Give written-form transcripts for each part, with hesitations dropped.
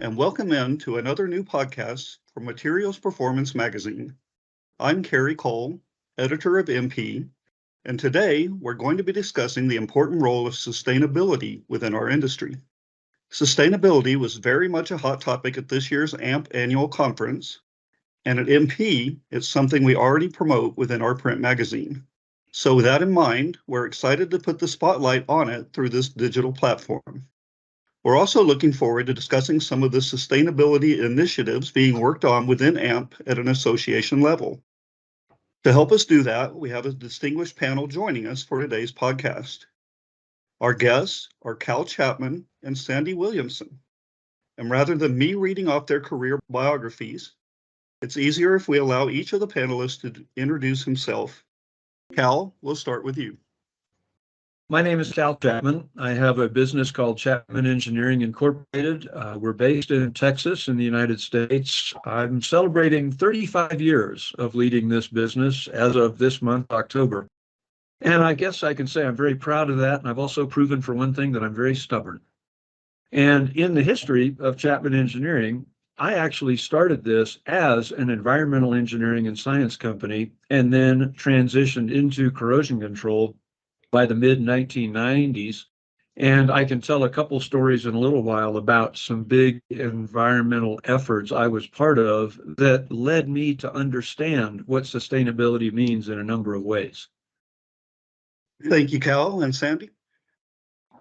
and welcome in to another new podcast from Materials Performance Magazine. I'm Kerry Cole, editor of MP, and today we're going to be discussing the important role of sustainability within our industry. Sustainability was very much a hot topic at this year's AMP Annual Conference, and at MP, it's something we already promote within our print magazine. So with that in mind, we're excited to put the spotlight on it through this digital platform. We're also looking forward to discussing some of the sustainability initiatives being worked on within AMP at an association level. To help us do that, we have a distinguished panel joining us for today's podcast. Our guests are Cal Chapman and Sandy Williamson. And rather than me reading off their career biographies, it's easier if we allow each of the panelists to introduce himself. Cal, we'll start with you. My name is Cal Chapman. I have a business called Chapman Engineering Incorporated. We're based in Texas in the United States. I'm celebrating 35 years of leading this business as of this month, October. And I guess I can say I'm very proud of that. And I've also proven for one thing that I'm very stubborn. And in the history of Chapman Engineering, I actually started this as an environmental engineering and science company and then transitioned into corrosion control by the mid-1990s. And I can tell a couple stories in a little while about some big environmental efforts I was part of that led me to understand what sustainability means in a number of ways. Thank you, Cal. And Sandy?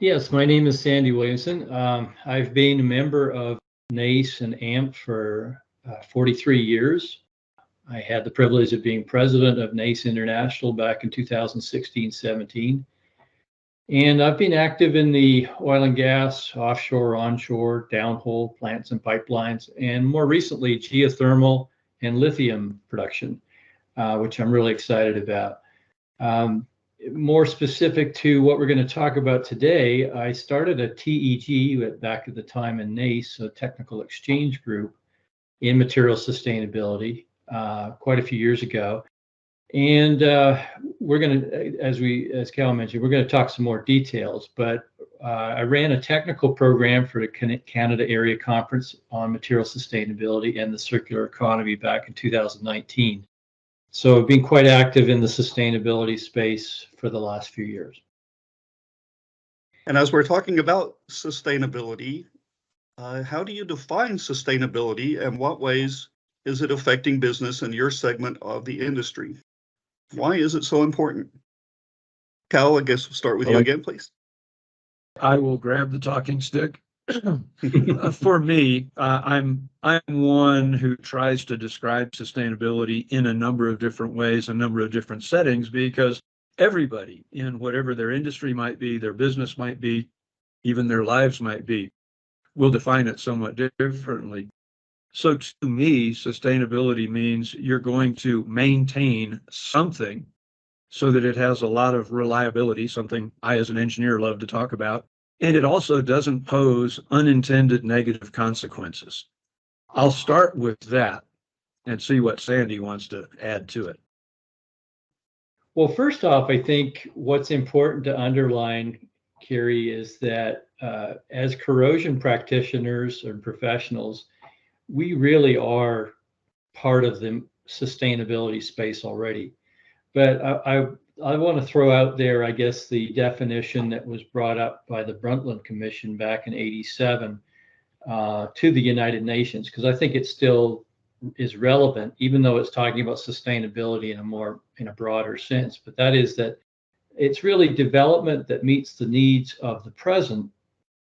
Yes, my name is Sandy Williamson. I've been a member of NACE and AMP for 43 years. I had the privilege of being president of NACE International back in 2016-17. And I've been active in the oil and gas, offshore, onshore, downhole plants and pipelines, and more recently, geothermal and lithium production, which I'm really excited about. More specific to what we're going to talk about today, I started a TEG back at the time in NACE, a technical exchange group in material sustainability, quite a few years ago. And we're going to, as Cal mentioned, we're going to talk some more details, but I ran a technical program for the Canada Area Conference on Material Sustainability and the Circular Economy back in 2019. So I've been quite active in the sustainability space for the last few years. And as we're talking about sustainability, how do you define sustainability and what ways is it affecting business in your segment of the industry? Why is it so important? Cal, I guess we'll start with you again, please. I will grab the talking stick. For me, I'm one who tries to describe sustainability in a number of different ways, a number of different settings, because everybody in whatever their industry might be, their business might be, even their lives might be, will define it somewhat differently. So to me, sustainability means you're going to maintain something so that it has a lot of reliability, something I as an engineer love to talk about. And it also doesn't pose unintended negative consequences. I'll start with that and see what Sandy wants to add to it. Well, first off, I think what's important to underline, Kerry, is that as corrosion practitioners or professionals, we really are part of the sustainability space already. But I want to throw out there, I guess, the definition that was brought up by the Brundtland Commission back in '87 to the United Nations, because I think it still is relevant, even though it's talking about sustainability in a broader sense. But that is that it's really development that meets the needs of the present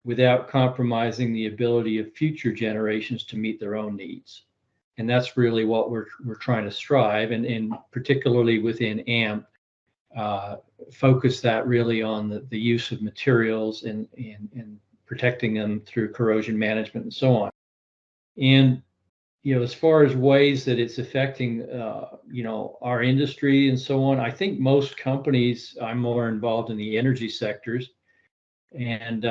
without compromising the ability of future generations to meet their own needs. And that's really what we're trying to strive, and particularly within AMP, focus that really on the use of materials and protecting them through corrosion management and so on. And as far as ways that it's affecting our industry and so on, I think most companies, I'm more involved in the energy sectors, and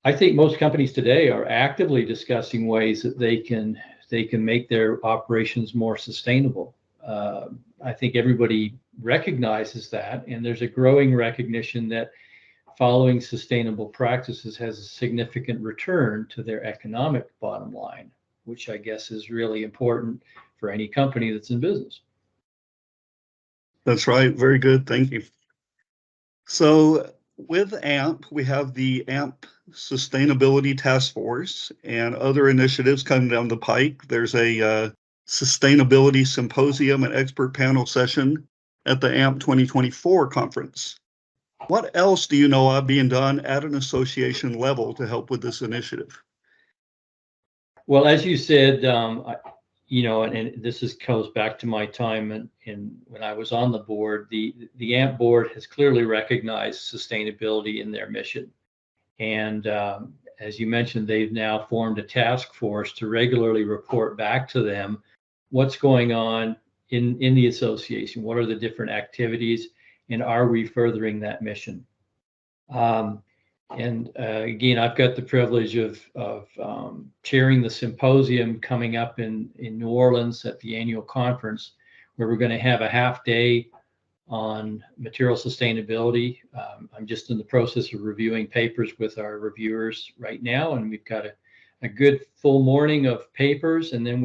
I think most companies today are actively discussing ways that they can make their operations more sustainable. I think everybody recognizes that, and there's a growing recognition that following sustainable practices has a significant return to their economic bottom line, which I guess is really important for any company that's in business. That's right. Very good. Thank you. So with AMP, we have the AMP Sustainability Task Force and other initiatives coming down the pike. There's a Sustainability Symposium and expert panel session at the AMP 2024 conference. What else do you know of being done at an association level to help with this initiative? Well, as you said, and this goes back to my time in when I was on the board. The AMP board has clearly recognized sustainability in their mission, and as you mentioned, they've now formed a task force to regularly report back to them what's going on in the association. What are the different activities, and are we furthering that mission? Again, I've got the privilege of chairing the symposium coming up in New Orleans at the annual conference, where we're going to have a half day on material sustainability. I'm just in the process of reviewing papers with our reviewers right now, and we've got a good full morning of papers, and then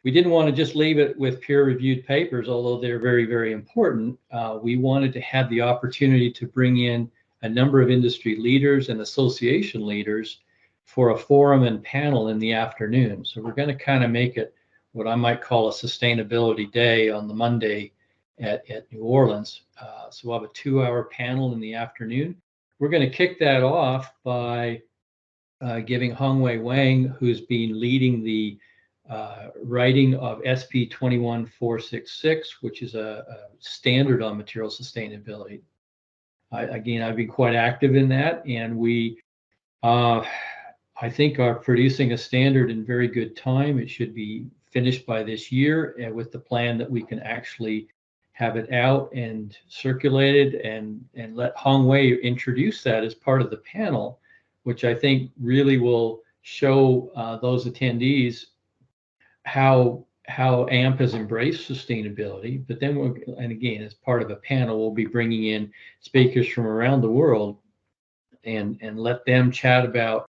we didn't want to just leave it with peer-reviewed papers, although they're very, very important. We wanted to have the opportunity to bring in a number of industry leaders and association leaders for a forum and panel in the afternoon. So we're going to kind of make it what I might call a sustainability day on the Monday at New Orleans. So we'll have a 2-hour panel in the afternoon. We're going to kick that off by giving Hong Wei Wang, who's been leading the writing of SP 21466, which is a standard on material sustainability. I've been quite active in that, and we, I think, are producing a standard in very good time. It should be finished by this year, and with the plan that we can actually have it out and circulated, and let Hong Wei introduce that as part of the panel, which I think really will show those attendees how AMP has embraced sustainability. But then and again, as part of a panel, we'll be bringing in speakers from around the world and let them chat about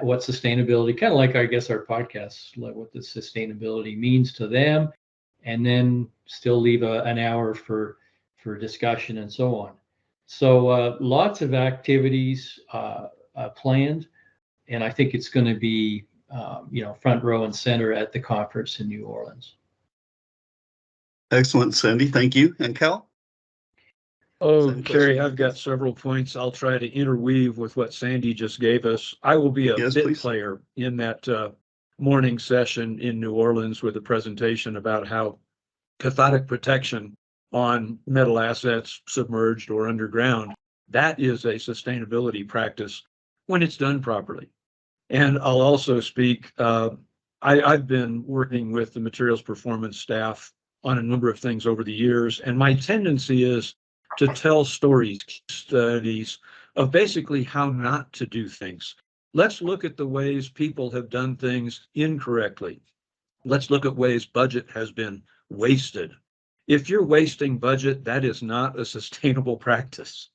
what sustainability, kind of like, I guess, our podcasts, like what the sustainability means to them, and then still leave an hour for discussion and so on. So lots of activities planned, and I think it's going to be front row and center at the conference in New Orleans. Excellent, Sandy. Thank you. And Cal? Oh, Kerry, I've got several points. I'll try to interweave with what Sandy just gave us. I will be a bit player in that morning session in New Orleans with a presentation about how cathodic protection on metal assets submerged or underground, that is a sustainability practice when it's done properly. And I'll also speak, I've been working with the materials performance staff on a number of things over the years, and my tendency is to tell studies of basically how not to do things. Let's look at the ways people have done things incorrectly. Let's look at ways budget has been wasted. If you're wasting budget, that is not a sustainable practice.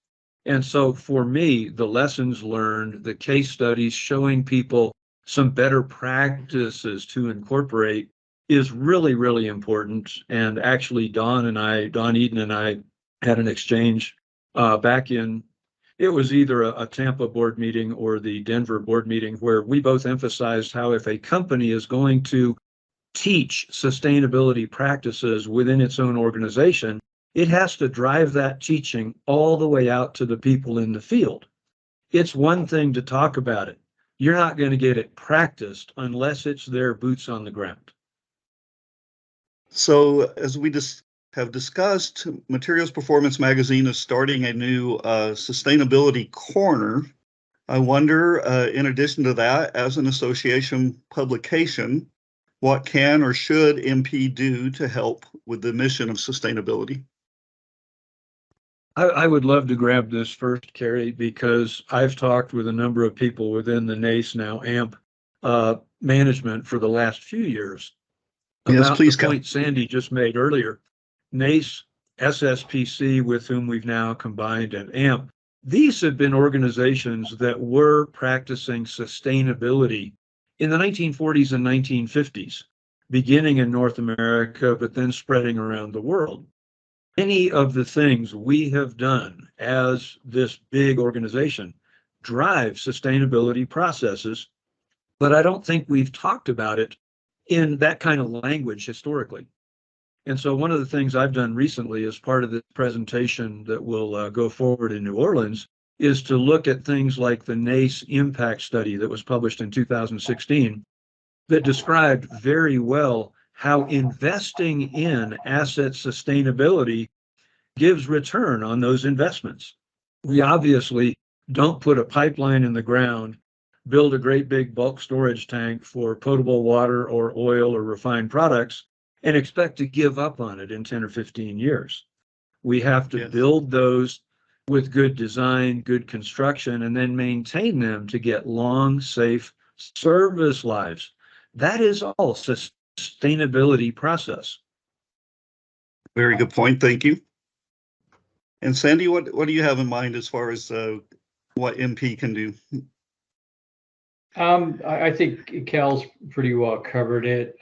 And so for me, the lessons learned, the case studies showing people some better practices to incorporate is really, really important. And actually, Don Eden and I had an exchange back in, it was either a Tampa board meeting or the Denver board meeting, where we both emphasized how if a company is going to teach sustainability practices within its own organization, it has to drive that teaching all the way out to the people in the field. It's one thing to talk about it. You're not going to get it practiced unless it's their boots on the ground. So as we have discussed, Materials Performance Magazine is starting a new sustainability corner. I wonder, in addition to that, as an association publication, what can or should MP do to help with the mission of sustainability? I would love to grab this first, Kerry, because I've talked with a number of people within the NACE, now AMP, management for the last few years. About the point Sandy just made earlier. NACE, SSPC, with whom we've now combined, and AMP, These have been organizations that were practicing sustainability in the 1940s and 1950s, beginning in North America, but then spreading around the world. Many of the things we have done as this big organization drive sustainability processes, but I don't think we've talked about it in that kind of language historically. And so one of the things I've done recently as part of the presentation that will go forward in New Orleans is to look at things like the NACE impact study that was published in 2016 that described very well how investing in asset sustainability gives return on those investments. We obviously don't put a pipeline in the ground, build a great big bulk storage tank for potable water or oil or refined products, and expect to give up on it in 10 or 15 years. We have to build those with good design, good construction, and then maintain them to get long, safe service lives. That is all sustainability process. Very good point. Thank you. And Sandy, what do you have in mind as far as what MP can do? I think Cal's pretty well covered it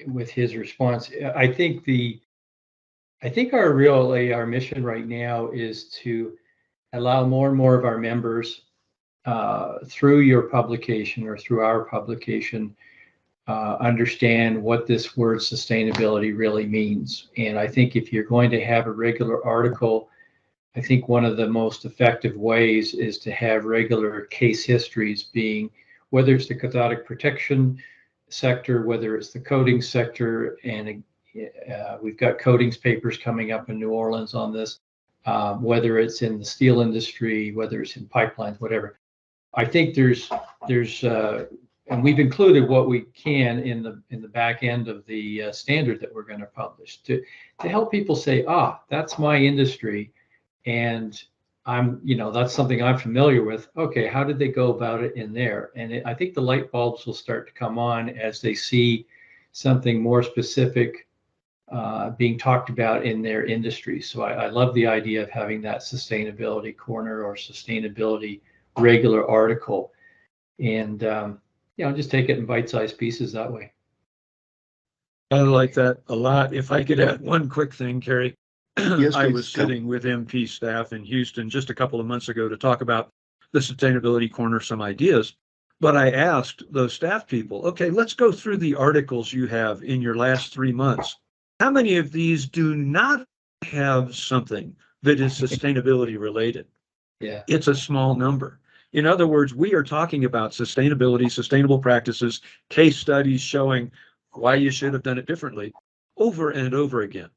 with his response. I think our mission right now is to allow more and more of our members through your publication or through our publication understand what this word sustainability really means. And I think if you're going to have a regular article, I think one of the most effective ways is to have regular case histories, being whether it's the cathodic protection sector, whether it's the coating sector, and we've got coatings papers coming up in New Orleans on this, whether it's in the steel industry, whether it's in pipelines, whatever. I think there's and we've included what we can in the back end of the standard that we're going to publish to help people say, that's my industry, and that's something I'm familiar with. Okay, how did they go about it in there? And I think the light bulbs will start to come on as they see something more specific being talked about in their industry. So I love the idea of having that sustainability corner or sustainability regular article, and just take it in bite-sized pieces that way. I like that a lot. If I could add one quick thing, Kerry. Yes, I was sitting with MP staff in Houston just a couple of months ago to talk about the Sustainability Corner, some ideas. But I asked those staff people, okay, let's go through the articles you have in your last 3 months. How many of these do not have something that is sustainability related? Yeah, it's a small number. In other words, we are talking about sustainability, sustainable practices, case studies showing why you should have done it differently over and over again.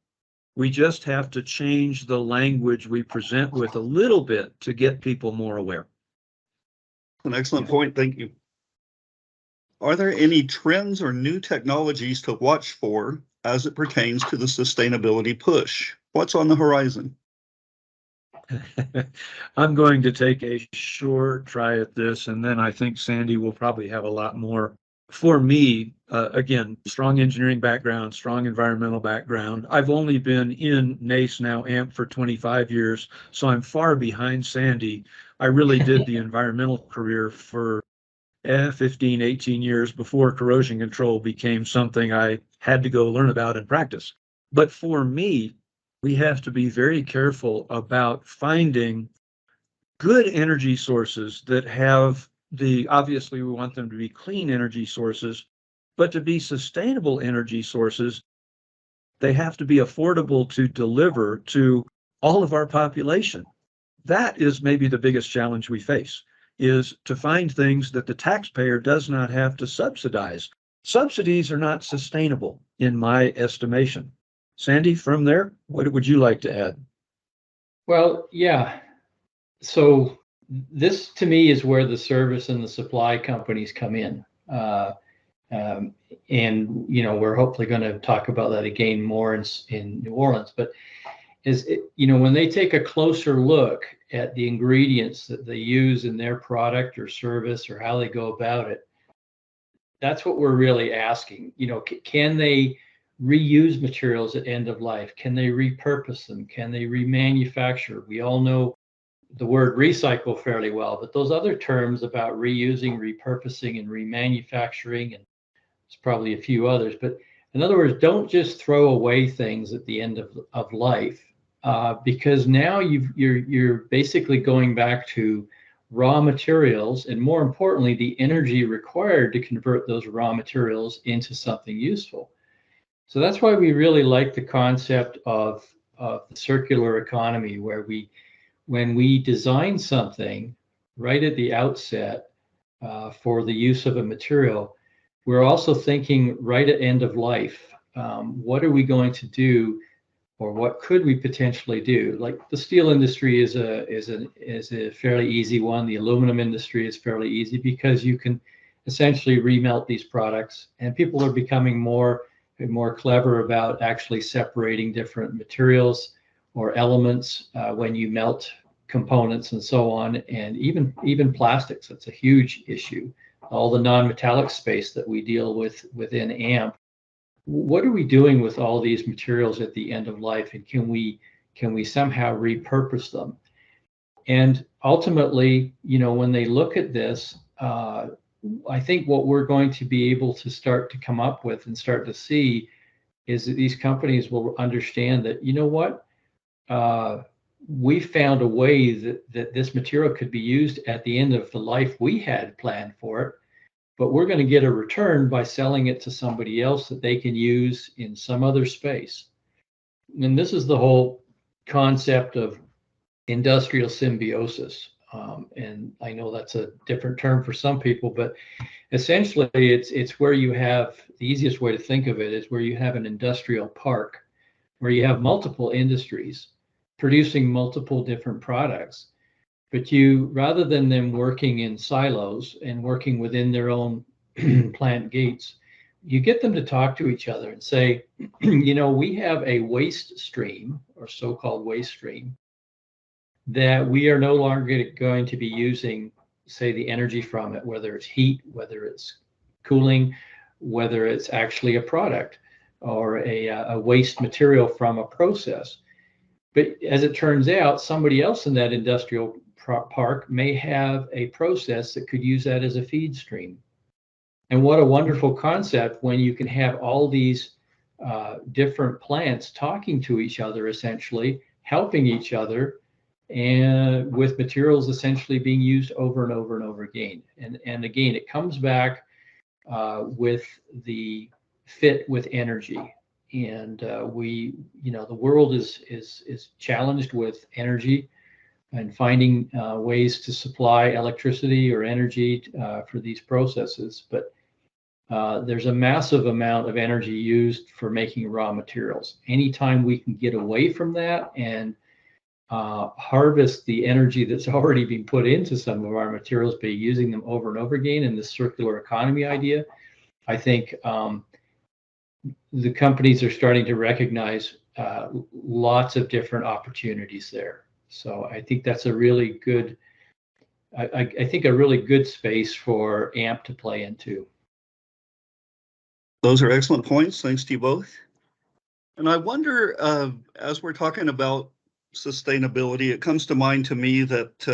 We just have to change the language we present with a little bit to get people more aware. An excellent point. Thank you. Are there any trends or new technologies to watch for as it pertains to the sustainability push? What's on the horizon? I'm going to take a short try at this, and then I think Sandy will probably have a lot more. For me, again, strong engineering background, strong environmental background. I've only been in NACE, now AMP, for 25 years, so I'm far behind Sandy. I really did the environmental career for 15, 18 years before corrosion control became something I had to go learn about and practice. But for me, we have to be very careful about finding good energy sources that have obviously we want them to be clean energy sources, but to be sustainable energy sources, they have to be affordable to deliver to all of our population. That is maybe the biggest challenge we face, is to find things that the taxpayer does not have to subsidize. Subsidies are not sustainable in my estimation. Sandy, from there, what would you like to add? Well, yeah. So this, to me, is where the service and the supply companies come in. And, we're hopefully going to talk about that again more in New Orleans. But when they take a closer look at the ingredients that they use in their product or service or how they go about it, that's what we're really asking. Can they reuse materials at end of life? Can they repurpose them? Can they remanufacture? We all know the word recycle fairly well, but those other terms about reusing, repurposing, and remanufacturing, and there's probably a few others, but in other words, don't just throw away things at the end of life, because now you're basically going back to raw materials, and more importantly, the energy required to convert those raw materials into something useful. So that's why we really like the concept of the circular economy, where when we design something right at the outset for the use of a material, we're also thinking right at end of life. What are we going to do, or what could we potentially do? Like the steel industry is a fairly easy one. The aluminum industry is fairly easy because you can essentially remelt these products, and people are becoming more clever about actually separating different materials or elements when you melt components and so on, and even plastics. That's a huge issue. All the non-metallic space that we deal with within AMP. What are we doing with all these materials at the end of life, and can we somehow repurpose them? And ultimately, when they look at this, I think what we're going to be able to start to come up with and start to see is that these companies will understand that, we found a way that this material could be used at the end of the life we had planned for it, but we're going to get a return by selling it to somebody else that they can use in some other space. And this is the whole concept of industrial symbiosis. And I know that's a different term for some people, but essentially it's where you have, the easiest way to think of it is where you have an industrial park, where you have multiple industries producing multiple different products. But rather than them working in silos and working within their own plant gates, you get them to talk to each other and say, we have a waste stream, or so-called waste stream, that we are no longer going to be using, say, the energy from it, whether it's heat, whether it's cooling, whether it's actually a product or a waste material from a process. But as it turns out, somebody else in that industrial park may have a process that could use that as a feed stream. And what a wonderful concept when you can have all these different plants talking to each other, essentially helping each other, and with materials essentially being used over and over and over again. And again, it comes back with the fit with energy. And the world is challenged with energy and finding ways to supply electricity or energy for these processes. But there's a massive amount of energy used for making raw materials. Anytime we can get away from that and harvest the energy that's already been put into some of our materials by using them over and over again in the circular economy idea, I think the companies are starting to recognize lots of different opportunities there. So I think that's a really good, I think a really good space for AMP to play into. Those are excellent points. Thanks to you both. And I wonder, as we're talking about sustainability, it comes to mind to me that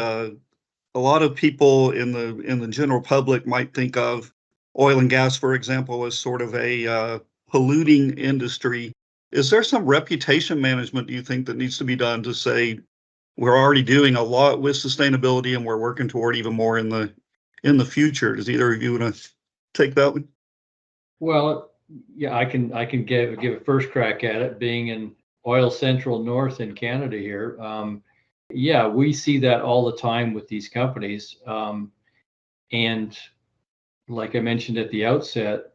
a lot of people in the general public might think of oil and gas, for example, as sort of a polluting industry. Is there some reputation management, do you think, that needs to be done to say we're already doing a lot with sustainability and we're working toward even more in the future? Does either of you want to take that one? Well, yeah, I can give a first crack at it, being in oil central north in Canada here. Yeah, we see that all the time with these companies. And like I mentioned at the outset,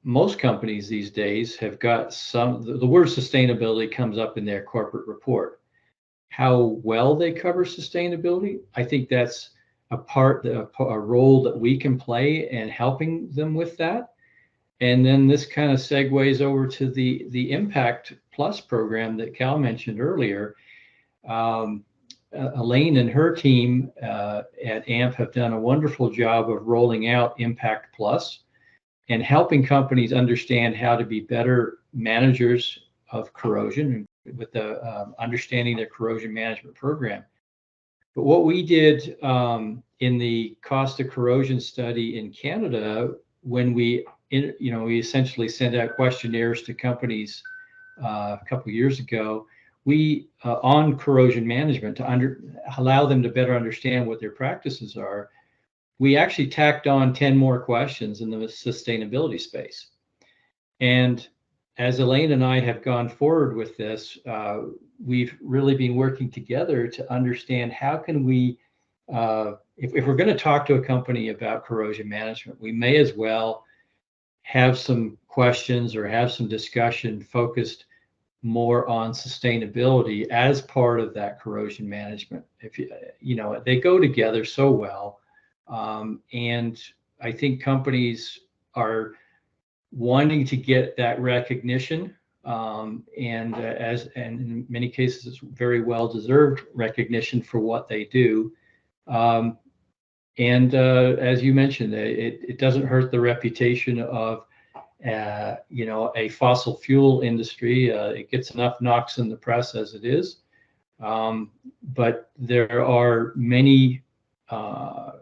most companies these days have got the word sustainability comes up in their corporate report. How well they cover sustainability, I think that's a role that we can play in helping them with that. And then this kind of segues over to the Impact Plus program that Cal mentioned earlier. Elaine and her team at AMP have done a wonderful job of rolling out Impact Plus and helping companies understand how to be better managers of corrosion with the understanding their corrosion management program. But what we did in the cost of corrosion study in Canada, when we essentially sent out questionnaires to companies a couple of years ago, we on corrosion management to allow them to better understand what their practices are. We actually tacked on 10 more questions in the sustainability space. And as Elaine and I have gone forward with this, we've really been working together to understand how can we, if we're going to talk to a company about corrosion management, we may as well have some questions or have some discussion focused more on sustainability as part of that corrosion management. If they go together so well. And I think companies are wanting to get that recognition, and in many cases, it's very well-deserved recognition for what they do. As you mentioned, it doesn't hurt the reputation of a fossil fuel industry. It gets enough knocks in the press as it is, but there are many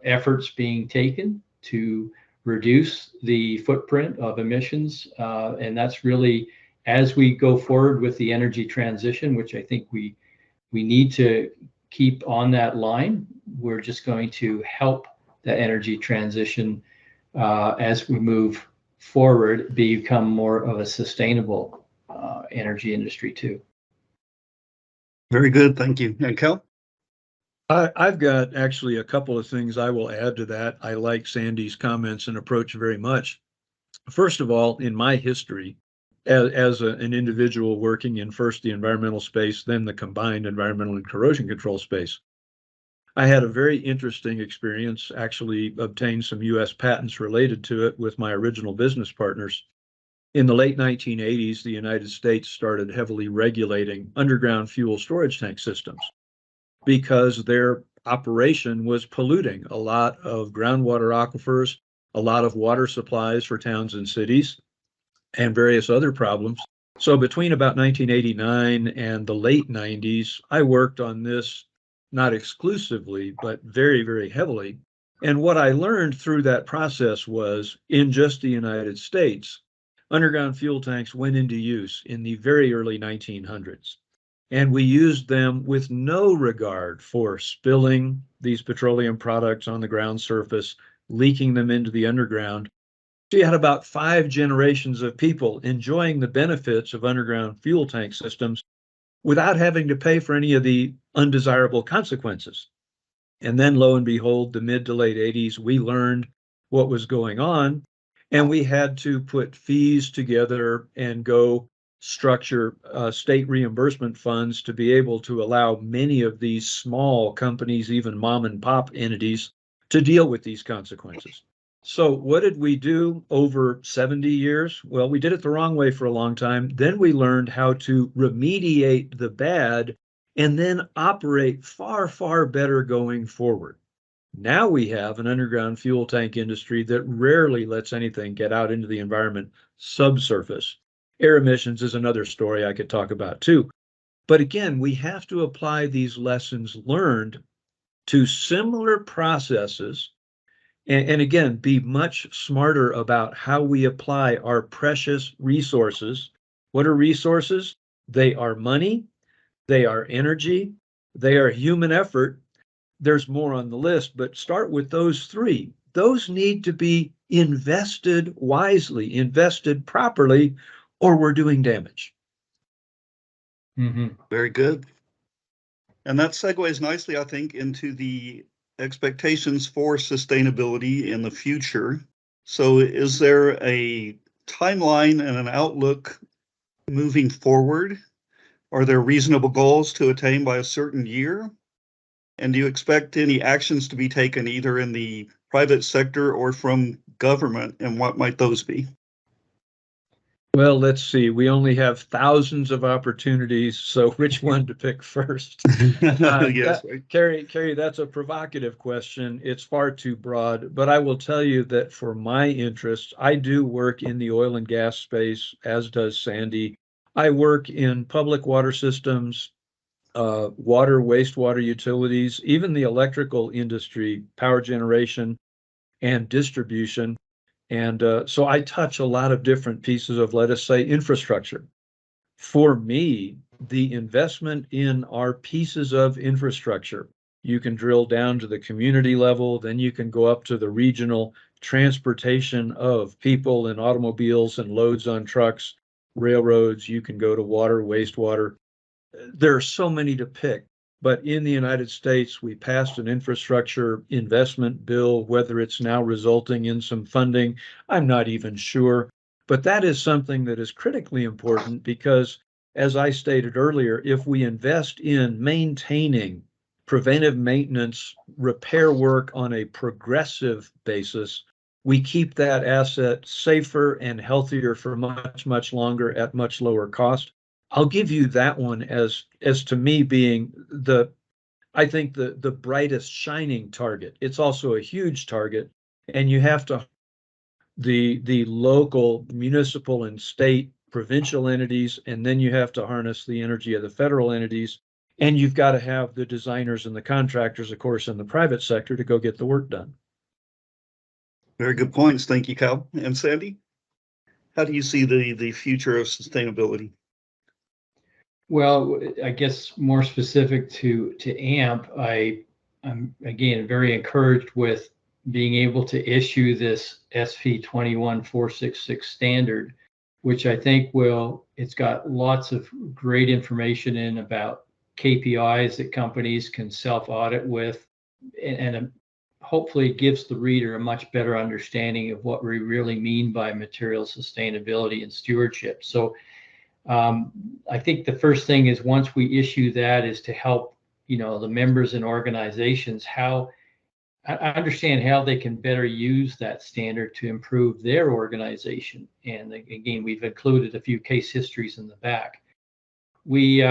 efforts being taken to reduce the footprint of emissions, and that's really, as we go forward with the energy transition, which I think we need to keep on that line. We're just going to help the energy transition as we move forward become more of a sustainable energy industry too. Very good, thank you. And Cal? I've got actually a couple of things I will add to that. I like Sandy's comments and approach very much. First of all, in my history, as an individual working in first the environmental space, then the combined environmental and corrosion control space, I had a very interesting experience, actually obtained some US patents related to it with my original business partners. In the late 1980s, the United States started heavily regulating underground fuel storage tank systems, because their operation was polluting a lot of groundwater aquifers, a lot of water supplies for towns and cities, and various other problems. So between about 1989 and the late 90s, I worked on this, not exclusively, but very, very heavily. And what I learned through that process was, in just the United States, underground fuel tanks went into use in the very early 1900s. And we used them with no regard for spilling these petroleum products on the ground surface, leaking them into the underground. So you had about 5 generations of people enjoying the benefits of underground fuel tank systems without having to pay for any of the undesirable consequences. And then lo and behold, the mid to late 80s, we learned what was going on, and we had to put fees together and go structure state reimbursement funds to be able to allow many of these small companies, even mom and pop entities, to deal with these consequences. So what did we do over 70 years? Well, we did it the wrong way for a long time. Then we learned how to remediate the bad and then operate far, far better going forward. Now we have an underground fuel tank industry that rarely lets anything get out into the environment subsurface. Air emissions is another story I could talk about too. But again, we have to apply these lessons learned to similar processes, and again, be much smarter about how we apply our precious resources. What are resources? They are money, they are energy, they are human effort. There's more on the list, but start with those 3. Those need to be invested wisely, invested properly, or we're doing damage. Mm-hmm. Very good. And that segues nicely, I think, into the expectations for sustainability in the future. So is there a timeline and an outlook moving forward? Are there reasonable goals to attain by a certain year? And do you expect any actions to be taken either in the private sector or from government, and what might those be? Well, let's see. We only have thousands of opportunities, so which one to pick first? Yes. Kerry, that's a provocative question. It's far too broad, but I will tell you that for my interests, I do work in the oil and gas space, as does Sandy. I work in public water systems, water, wastewater utilities, even the electrical industry, power generation and distribution. And so I touch a lot of different pieces of, let us say, infrastructure. For me, the investment in our pieces of infrastructure, you can drill down to the community level, then you can go up to the regional transportation of people and automobiles and loads on trucks, railroads, you can go to water, wastewater. There are so many to pick. But in the United States, we passed an infrastructure investment bill, whether it's now resulting in some funding, I'm not even sure. But that is something that is critically important because, as I stated earlier, if we invest in maintaining preventive maintenance, repair work on a progressive basis, we keep that asset safer and healthier for much, much longer at much lower cost. I'll give you that one as to me being I think the brightest shining target. It's also a huge target, and you have to the local, municipal, and state, provincial entities, and then you have to harness the energy of the federal entities, and you've got to have the designers and the contractors, of course, in the private sector to go get the work done. Very good points. Thank you, Cal. And Sandy, how do you see the future of sustainability? Well, I guess more specific to AMP, I'm again very encouraged with being able to issue this SV 21466 standard, which I think it's got lots of great information in about KPIs that companies can self-audit with, and hopefully gives the reader a much better understanding of what we really mean by material sustainability and stewardship. So I think the first thing is, once we issue that, is to help, the members and organizations I understand how they can better use that standard to improve their organization. And again, we've included a few case histories in the back. We,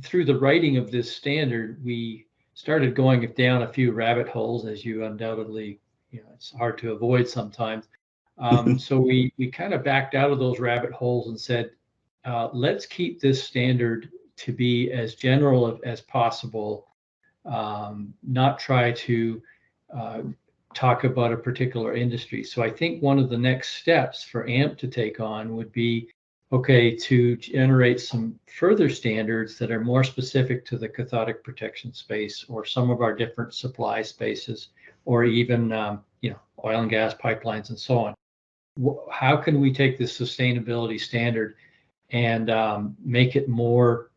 through the writing of this standard, we started going down a few rabbit holes, as you undoubtedly, it's hard to avoid sometimes. So we kind of backed out of those rabbit holes and said, let's keep this standard to be as general as possible, not try to talk about a particular industry. So I think one of the next steps for AMP to take on would be, to generate some further standards that are more specific to the cathodic protection space, or some of our different supply spaces, or even, oil and gas pipelines and so on. How can we take this sustainability standard and make it more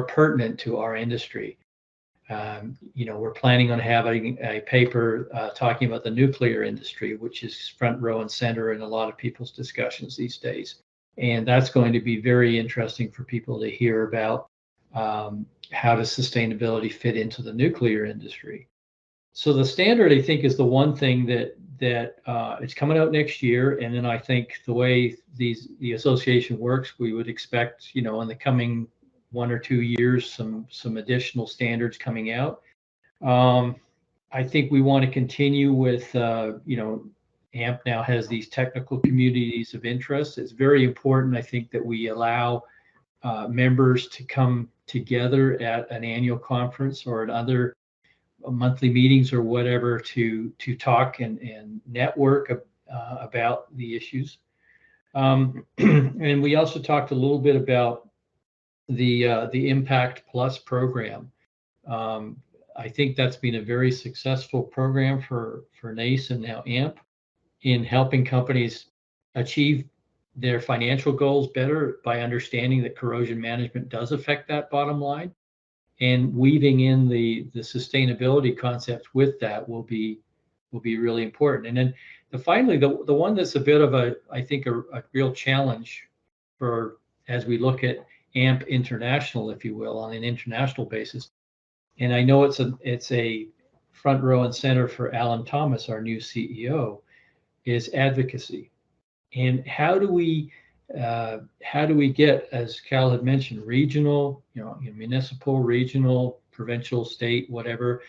pertinent to our industry? We're planning on having a paper talking about the nuclear industry, which is front row and center in a lot of people's discussions these days. And that's going to be very interesting for people to hear about how does sustainability fit into the nuclear industry. So the standard, I think, is the one thing that it's coming out next year. And then I think the way the association works, we would expect, in the coming 1 or 2 years, some additional standards coming out. I think we want to continue with, AMP now has these technical communities of interest. It's very important, I think, that we allow members to come together at an annual conference or at other monthly meetings or whatever to talk and network about the issues. And we also talked a little bit about the Impact Plus program. I think that's been a very successful program for NACE and now AMP in helping companies achieve their financial goals better by understanding that corrosion management does affect that bottom line, and weaving in the sustainability concepts with that will be really important. And then finally, the one that's a bit of a real challenge for, as we look at AMP International, if you will, on an international basis. And I know it's a front row and center for Alan Thomas, our new CEO, is advocacy. And how do we get, as Cal had mentioned, regional, municipal, regional, provincial, state, whatever,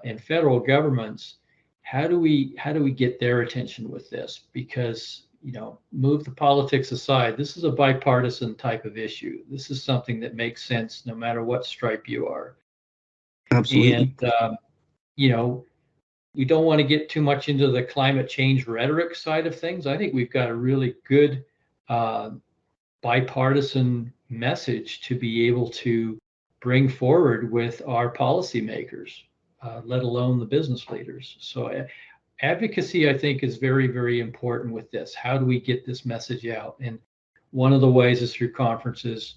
and federal governments, how do we get their attention with this? Because move the politics aside. This is a bipartisan type of issue. This is something that makes sense no matter what stripe you are. Absolutely. And, we don't want to get too much into the climate change rhetoric side of things. I think we've got a really good bipartisan message to be able to bring forward with our policymakers, let alone the business leaders. So advocacy, I think, is very, very important with this. How do we get this message out? And one of the ways is through conferences.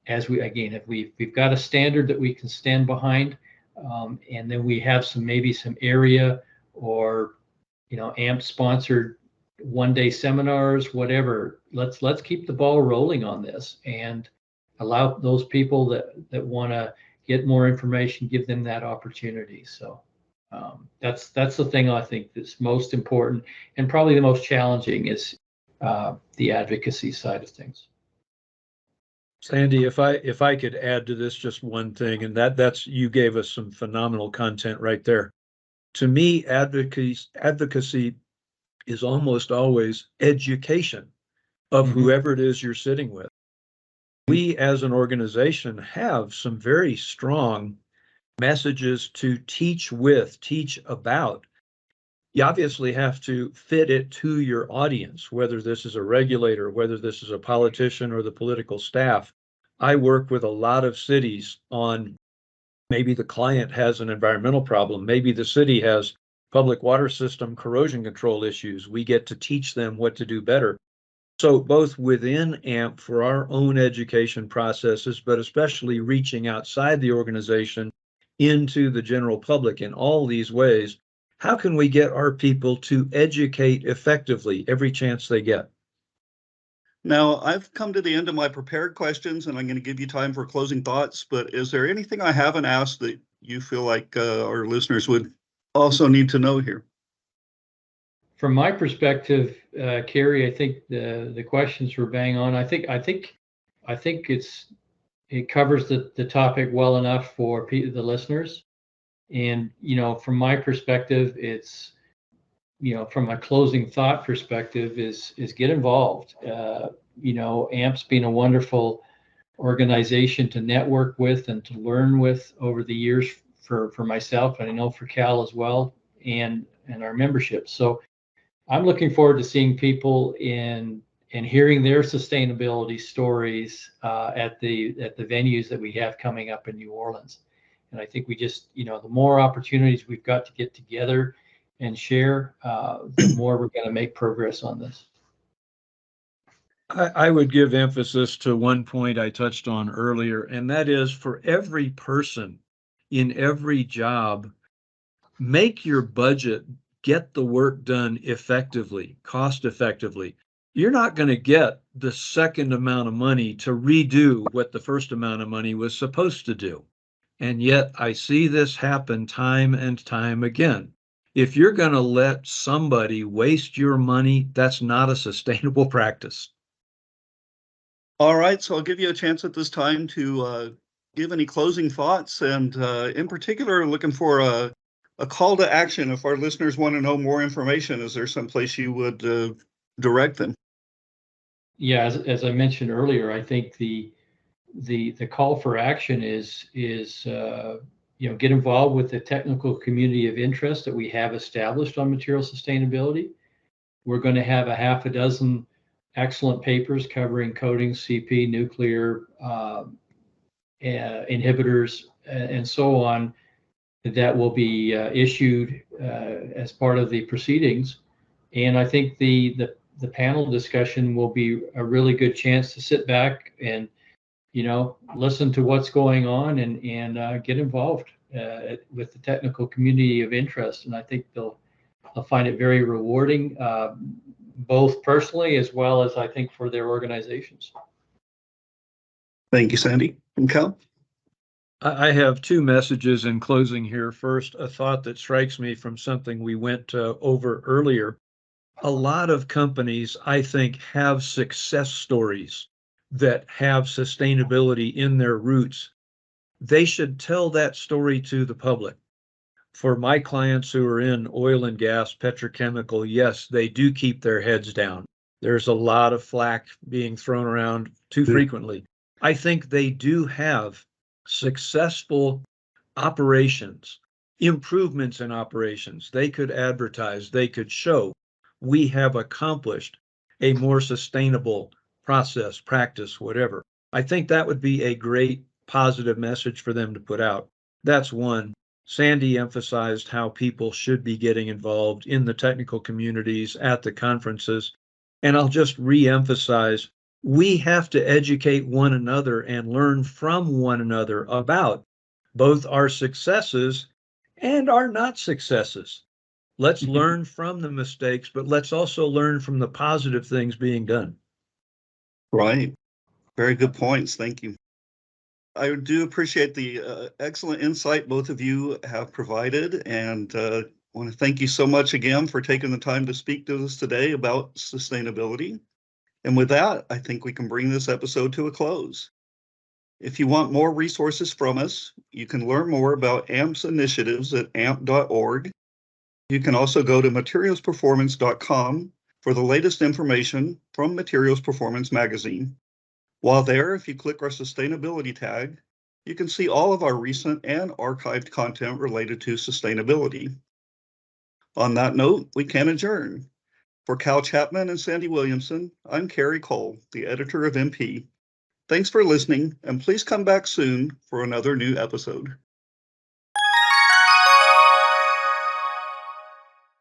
If we've got a standard that we can stand behind, and then we have maybe some area or AMP sponsored one-day seminars, whatever. Let's keep the ball rolling on this and allow those people that want to get more information, give them that opportunity. So that's the thing I think that's most important and probably the most challenging is the advocacy side of things. Sandy, if I could add to this just one thing, and that's you gave us some phenomenal content right there. To me, advocacy is almost always education of whoever it is you're sitting with. We as an organization have some very strong messages to teach about. You obviously have to fit it to your audience, whether this is a regulator, whether this is a politician or the political staff. I work with a lot of cities on maybe the client has an environmental problem, maybe the city has public water system corrosion control issues. We get to teach them what to do better. So both within AMP for our own education processes, but especially reaching outside the organization into the general public in all these ways, how can we get our people to educate effectively every chance they get? Now, I've come to the end of my prepared questions, and I'm going to give you time for closing thoughts, but is there anything I haven't asked that you feel like our listeners would also need to know here? From my perspective, Kerry, I think the questions were bang on. I think it covers the topic well enough for the listeners. And from my perspective, it's from a closing thought perspective is get involved. AMP's been a wonderful organization to network with and to learn with over the years for myself, and I know for Cal as well, and our membership. So I'm looking forward to seeing people and hearing their sustainability stories at the venues that we have coming up in New Orleans. And I think we just, the more opportunities we've got to get together and share, the more we're going to make progress on this. I would give emphasis to one point I touched on earlier, and that is for every person in every job, make your budget, get the work done effectively, cost effectively. You're not going to get the second amount of money to redo what the first amount of money was supposed to do. And yet I see this happen time and time again. If you're going to let somebody waste your money, that's not a sustainable practice. All right, so I'll give you a chance at this time to give any closing thoughts, and in particular, looking for a call to action. If our listeners want to know more information, is there some place you would direct them? Yeah, as I mentioned earlier, I think the call for action is get involved with the technical community of interest that we have established on material sustainability. We're going to have a half a dozen excellent papers covering coatings, CP, nuclear, inhibitors, and so on that will be issued as part of the proceedings. And I think the panel discussion will be a really good chance to sit back and listen to what's going on and get involved with the technical community of interest. And I think they'll find it very rewarding, both personally as well as I think for their organizations. Thank you, Sandy. And Cal? I have two messages in closing here. First, a thought that strikes me from something we went over earlier. A lot of companies, I think, have success stories that have sustainability in their roots. They should tell that story to the public. For my clients who are in oil and gas, petrochemical, yes, they do keep their heads down. There's a lot of flack being thrown around too frequently. I think they do have successful operations, improvements in operations. They could advertise, they could show we have accomplished a more sustainable process, practice, whatever. I think that would be a great positive message for them to put out. That's one. Sandy emphasized how people should be getting involved in the technical communities at the conferences. And I'll just re-emphasize, we have to educate one another and learn from one another about both our successes and our not successes. Let's learn from the mistakes, but let's also learn from the positive things being done. Right. Very good points. Thank you. I do appreciate the excellent insight both of you have provided, and want to thank you so much again for taking the time to speak to us today about sustainability. And with that, I think we can bring this episode to a close. If you want more resources from us, you can learn more about AMP's initiatives at amp.org. You can also go to materialsperformance.com for the latest information from Materials Performance Magazine. While there, if you click our sustainability tag, you can see all of our recent and archived content related to sustainability. On that note, we can adjourn. For Cal Chapman and Sandy Williamson, I'm Kerry Cole, the editor of MP. Thanks for listening, and please come back soon for another new episode.